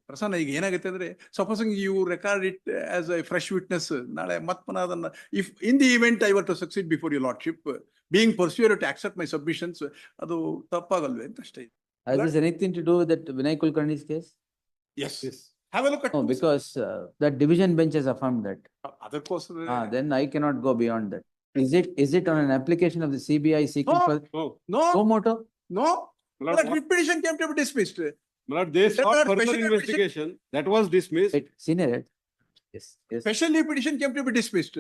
ಪ್ರಸನ್ನ ಈಗ ಏನಾಗುತ್ತೆ ಅಂದ್ರೆ supposing you record it as a fresh witness ನಾಳೆ ಮತ್ತೆ ಅದನ್ನ if in the event I were to succeed before your lordship being persuaded to accept my submissions ಅದು ತಪ್ಪಾಗಲ್ವೇ ಅಂತ ಅಷ್ಟೇ. Has this anything to do with that Vinay Kulkarni's case? Yes. Have a look at No, because that division bench has affirmed that. ಅದಕ್ಕೋಸ್ಕರ Then I cannot go beyond that. Is it on an application of the CBI seeking for no moto? no that writ petition came to be dismissed. Lord, they sought further investigation. That was dismissed. Wait, senior. Yes. Special writ petition came to be dismissed.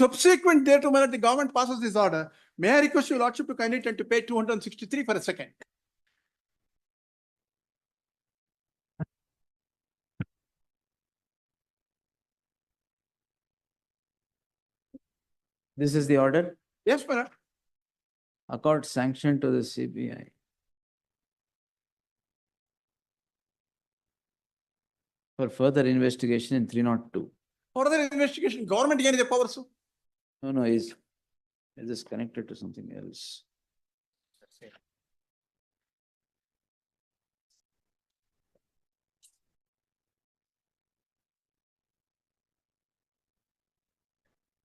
Subsequent thereto, when the government passes this order, may I request your lordship to kindly tend to pay 263 for a second. This is the order. Yes, madam. Accord sanction to the CBI. For further investigation in 302. Further investigation, government ಏನಿದೆ powers? No, is this connected to something else?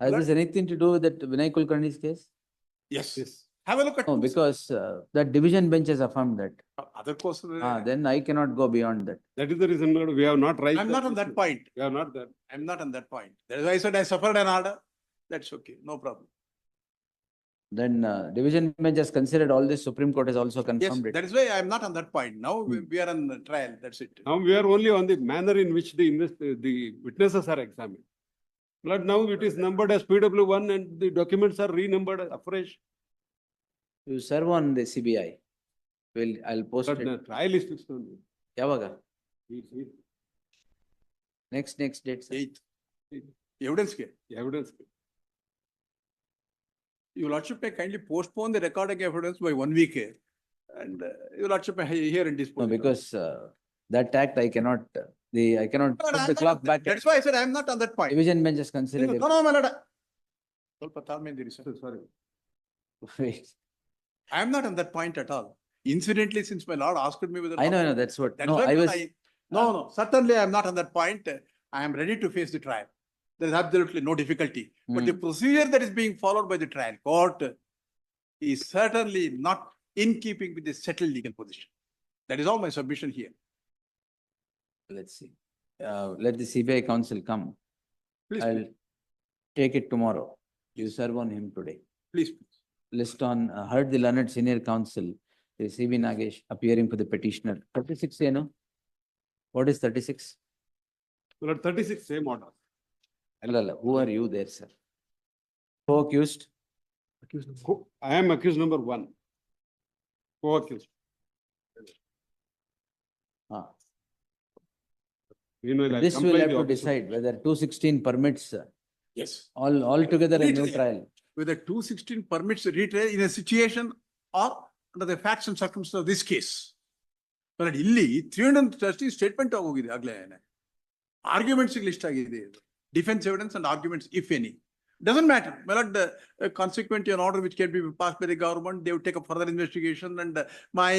Has this anything to do with that Vinay Kulkarni's case? Yes. Have a look at No, because that division bench has affirmed that. ಅದಕ್ಕೋಸ್ಕರ Then I cannot go beyond that. That is the reason, Lord, we have not raised. I'm not on that point. We have not that. I'm not on that point. That is why I said I suffered an order. That's okay, no problem. Then division bench has considered all this. Supreme Court has also Yes, confirmed it. that is why I'm not on that point. Now we are on trial. That's it. Now we are only on the manner in which the witnesses are examined. Lord, now it is numbered as PW1 and the documents are renumbered afresh. You serve on the CBI. I'll post But it. the trial is fixed only. Yavaga. Next date. Sir. 8th. Evidence ke. Evidence. Your lordship may kindly postpone the recording evidence by 1 week. And your lordship may hear and dispose. No, because that act I cannot. I cannot No, put I'm the not clock on back. That's why I said I'm not on that point. Division bench has considered No, it. no, my lord. ಸ್ವಲ್ಪ ತಾಳ್ಮೆಯಿಂದ ಇರಿ sir. Sorry. Wait. I am not on that point at all. Incidentally, since my lord asked me whether. I know, that's what. That's No, why I was. No, certainly I am not on that point. I am ready to face the trial. There is absolutely no difficulty. But the procedure that is being followed by the trial court is certainly not in keeping with the settled legal position. That is all my submission here. Let's see. Let the CBI counsel come. Please, I'll take it tomorrow. You serve on him today. please. List on heard the learned senior counsel, the CB Nagesh appearing for the petitioner. 36, you know? What is 36? Lord, 36, same order. Allala, who are you there, sir? Co-accused? I am accused number 1. Co-accused. Meanwhile, This will have to decide whether 216 permits Yes. all together a new Retrial. trial. Whether 216 permits a retrial in a situation or under the facts and circumstances of this case. But ಇಲ್ಲಿ 330 statement ಆಗೋಗಿದೆ ಆಗ್ಲೇ arguments list ಆಗಿದೆ defence evidence and arguments if any doesn't matter. Well, consequent an order which can be passed by the government, they would take up further investigation and my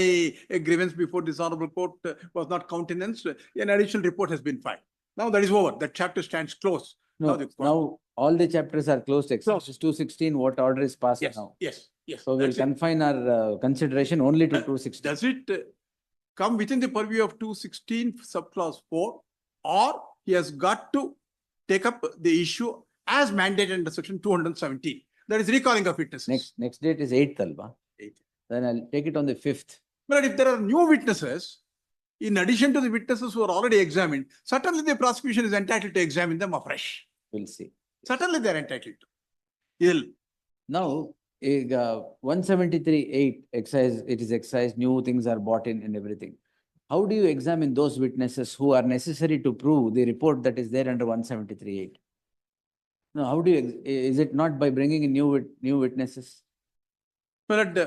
grievance before this honorable court was not countenanced. An additional report has been filed. Now that is over. That chapter stands closed. No, now all the chapters are closed except Closed. 216, what order is passed Yes, now. yes. So we'll That's it. confine our consideration only to 216. Does it come within the purview of 216 subclause 4, or he has got to take up the issue as mandated under section 217? That is recalling of witnesses. Next date is 8th, Alba. 8th. Then I'll take it on the 5th. But if there are new witnesses, in addition to the witnesses who are already examined, certainly the prosecution is entitled to examine them afresh. We'll see. Certainly they are entitled to. Now, 173(8) excise, it is excise, new things are bought in and everything. How do you examine those witnesses who are necessary to prove the report that is there under 173(8)? No, how do you, is it not by bringing in new witnesses? But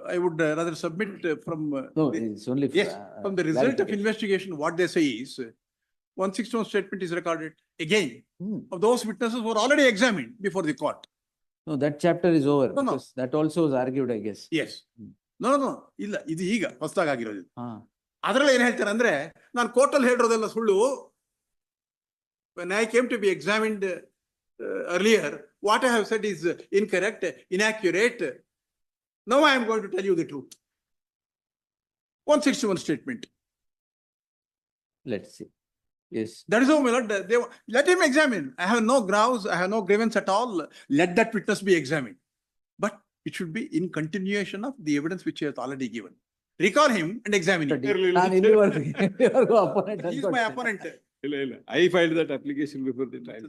I would rather submit from. No, the- it's only. Yes, from the result of clarification. investigation, what they say is 161 statement is recorded again of those witnesses who are already examined before the court. No, that chapter is over. No, no. Because that also was argued, I guess. Yes. No. ಇಲ್ಲ ಇದು ಈಗ ಹೊಸದಾಗಿರೋದು. ಅದ್ರಲ್ಲಿ ಏನ್ ಹೇಳ್ತಾರೆ ಅಂದ್ರೆ, ನಾನು ಕೋರ್ಟಲ್ಲಿ ಹೇಳಿರೋದೆಲ್ಲ ಸುಳ್ಳು. When I came to be examined earlier, what I have said is incorrect, inaccurate. Now I am going to tell you the truth. 161 statement. Let's see. Yes. That is how, my lord, they let him examine. I have no grounds, I have no grievance at all. Let that witness be examined. But it should be in continuation of the evidence which he has already given. Recall him and examine him. ನಾನು ಇಲ್ಲಿವರೆಗೂ opponent He is my ಅನ್ಕೊಳ್ತೇನೆ. opponent. ಇಲ್ಲ. I filed that application before the trial.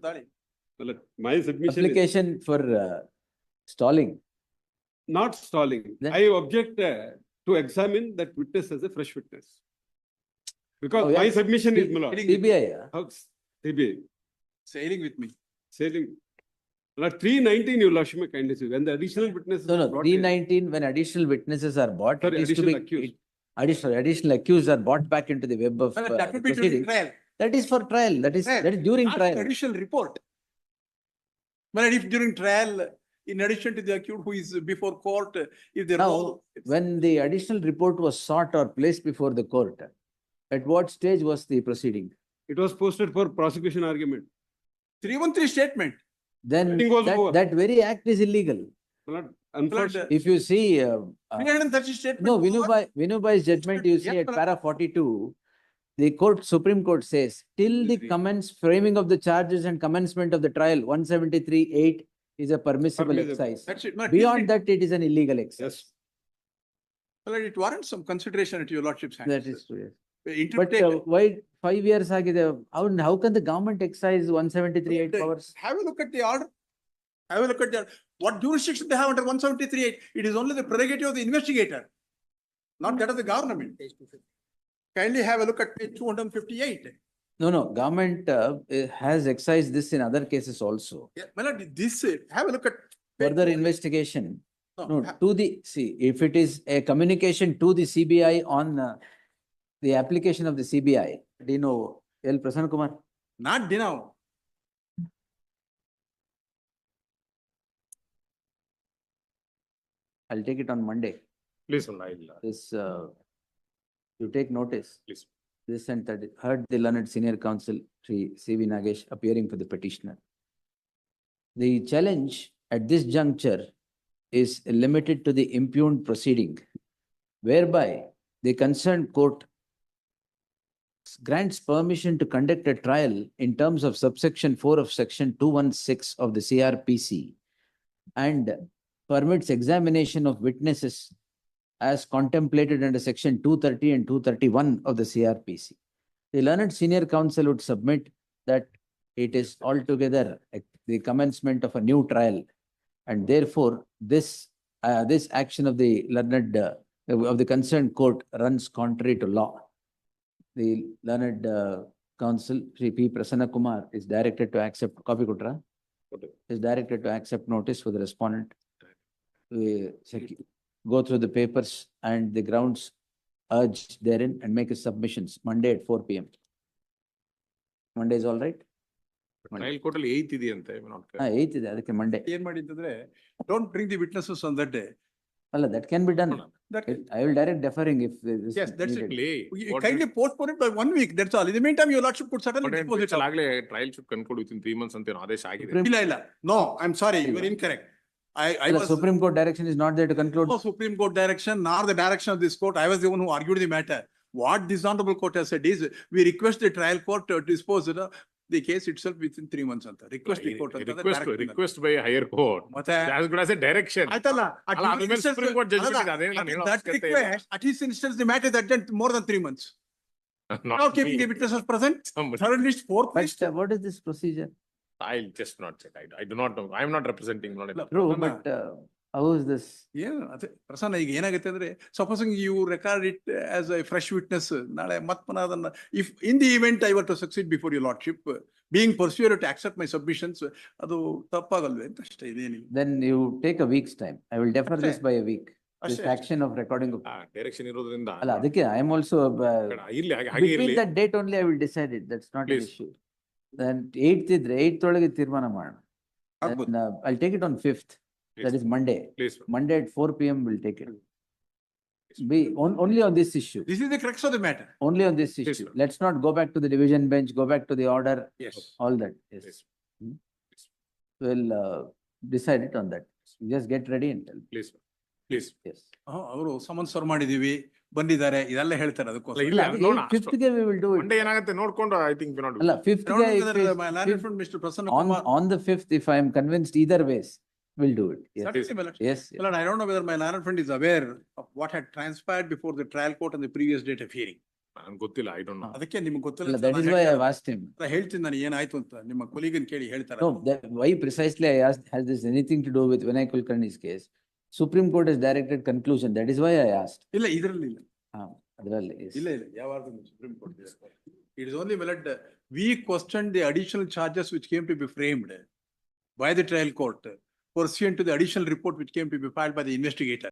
My submission is Application for stalling. not stalling. Then- I object to examine that witness as a fresh witness. Because Oh, yeah. my submission is, my lord, CBI. how CBI Sailing with me. saying, Lord, 319 you lordship may kindly see, when the additional witnesses. No, are no, brought in- 319, when additional witnesses are bought, Sorry, it is to additional be, accused. additional accused are bought back into the web of Well, that the will be during proceedings. trial. That is for trial, that is during Not trial. Additional report. Well, if during trial, in addition to the accused who is before court, if there Now, was. when the additional report was sought or placed before the court, at what stage was the proceeding? It was posted for prosecution argument. 313 statement. Then Meeting was over. that very act is illegal. My lord, unfortunately, If you see, 330 statement. no, Vinubai's judgment, you see Yes, at madam. para 42, the Supreme Court says, till the framing of the charges and commencement of the trial, 173(8) is a permissible Permissible. exercise. That's it. No, Beyond it- that, it is an illegal yes. exercise. Well, it warrants some consideration at your lordship's hands. That is true, yes. But Interpretation. why 5 years agide? How can the government exercise 173(8) powers? Have a look at the order. Have a look at the, what jurisdiction they have under 173(8). It is only the prerogative of the investigator, not that of the government. Kindly have a look at page 258. No, government has excised this in other cases also. Yeah, well, this, have a look at. page Further 258. investigation, no, ha- to the, see, if it is a communication to the CBI on the application of the CBI, do you know, L. Prasanna Kumar? Not Dinao. I'll take it on Monday. Please, I'll, This, you take notice. please. This and that, heard the learned senior counsel, Sri C.V. Nagesh, appearing for the petitioner. The challenge at this juncture is limited to the impugned proceeding, whereby the concerned court grants permission to conduct a trial in terms of subsection 4 of section 216 of the CRPC and permits examination of witnesses as contemplated under section 230 and 231 of the CRPC. The learned senior counsel would submit that it is altogether the commencement of a new trial, and therefore this action of the learned of the concerned court runs contrary to law. The learned counsel, Sri P. Prasanna Kumar, is directed to accept copy kutra. Is directed to accept notice for the respondent. Go through the papers and the grounds urged therein and make his submissions Monday at 4 p.m. Monday is all right? Trial court ಅಲ್ಲಿ 8th ಇದೆಯಂತೆ. 8th ಇದೆ, ಅದಕ್ಕೆ Monday. ಏನ್ ಮಾಡಿದ್ರೆ, don't bring the witnesses on that day. ಅಲ್ಲ, that can be done. That, I will direct deferring if this Yes, is that's needed. you kindly postpone it by 1 week, that's all. In the meantime, your lordship could certainly dispose it. ಆಗ್ಲೇ trial should conclude with in 3 months ಅಂತ ಏನೋ ಆದೇಶ ಆಗಿದೆ. Supreme- ಇಲ್ಲ. No, I'm sorry, you are incorrect. I ಅಲ್ಲ, was. Supreme Court direction is not there to conclude. No Supreme Court direction, nor the direction of this court. I was the one who argued the matter. What this honorable court has said is, we request the trial court to dispose the case itself within 3 months ಅಂತ. Request the court ಅಂತ. Request by higher court ಮತ್ತೆ as good as a direction. ಆಯ್ತಲ್ಲ, at ಅಲ್ಲ, his ಅದ್ರ ಮೇಲೆ instance- Supreme Court judgment ಅಲ್ಲ, ಇದೆ, ಅದೇನು ನಾನು at ಹೇಳೋ that ಅವಶ್ಯಕತೆ ಇಲ್ಲ. request, at his instance, the matter is adjourned more than 3 months. Not Now keeping me. the witnesses present, Somebody. third list, fourth But list. what is this procedure? I'll just not check. I do not know. I am not representing. Not a- True, Prasanna, but how is this? ಏನು ಅದೇ ಪ್ರಸನ್ನ, ಈಗ ಏನಾಗುತ್ತೆ ಅಂದ್ರೆ, supposing you record it as a fresh witness, ನಾಳೆ ಮತ್ಮನ ಅದನ್ನ, if in the event I were to succeed before your lordship, being persuaded to accept my submissions, ಅದು ತಪ್ಪಾಗಲ್ವೇ ಅಂತ ಅಷ್ಟೇ, ಇದೇನಿಲ್ಲ. Then you take a week's time. I will defer this by a week. This ಅಷ್ಟೇ. action of recording of. Direction ಇರೋದ್ರಿಂದ ಅಲ್ಲ, ಅದಕ್ಕೆ I am also, ಬೇಡ, ಇರ್ಲಿ ಹಾಗೆ between ಇರ್ಲಿ. that date only I will decide it. That's not an Please. issue. Then 8th ಇದ್ರೆ 8th ಒಳಗೆ ತೀರ್ಮಾನ ಮಾಡೋಣ. ಆಗ್ಬೋದು. Then I'll take it on 5th. That is Monday. Please. Monday at 4 p.m. we'll take it. only on this issue, This is the crux of the matter. only on this Yes, issue. sir. Let's not go back to the division bench, go back to the order, Yes. all that, yes. Yes. Hmm. We'll decide it on that. Just get ready and tell, Please, sir. Please. yes. ಅವರು summon serve ಮಾಡಿದೀವಿ, ಬಂದಿದ್ದಾರೆ, ಇದೆಲ್ಲ ಹೇಳ್ತಾರೆ ಅದಕ್ಕೋಸ್ಕರ. ಇಲ್ಲ, ನೋಡೋಣ. Fifth ಗೆ we will do it. Monday ಏನಾಗುತ್ತೆ ನೋಡ್ಕೊಂಡು ಐ ಥಿಂಕ್ not. ಅಲ್ಲ, fifth I don't ಗೆ know if whether it's- my learned fifth- friend Mr. Prasanna on, Kumar. on the fifth, if I am convinced either ways, we'll do it. Yes, Certainly, my lord. yes, yes. Well, I don't know whether my learned friend is aware of what had transpired before the trial court on the previous date of hearing. ನನ್ಗೆ ಗೊತ್ತಿಲ್ಲ, I don't know. ಅದಕ್ಕೆ ನಿಮ್ಗೆ ಅಲ್ಲ, ಗೊತ್ತಿಲ್ಲ. that is why I have asked him. ಹೇಳ್ತೀನಿ ನಾನು ಏನಾಯ್ತು ಅಂತ, ನಿಮ್ಮ ಕೊಲಿಗನ್ ಕೇಳಿ ಹೇಳ್ತಾರೆ. No, why precisely I asked, has this anything to do with Vinay Kulkarni's case? Supreme Court has directed conclusion, that is why I asked. ಇಲ್ಲ, ಇದರಲ್ಲಿ ಇಲ್ಲ. ಅದ್ರಲ್ಲಿ, yes. ಇಲ್ಲ, ಇಲ್ಲ, ಯಾವಾಗ supreme court. It is only well, we questioned the additional charges which came to be framed by the trial court pursuant to the additional report which came to be filed by the investigator.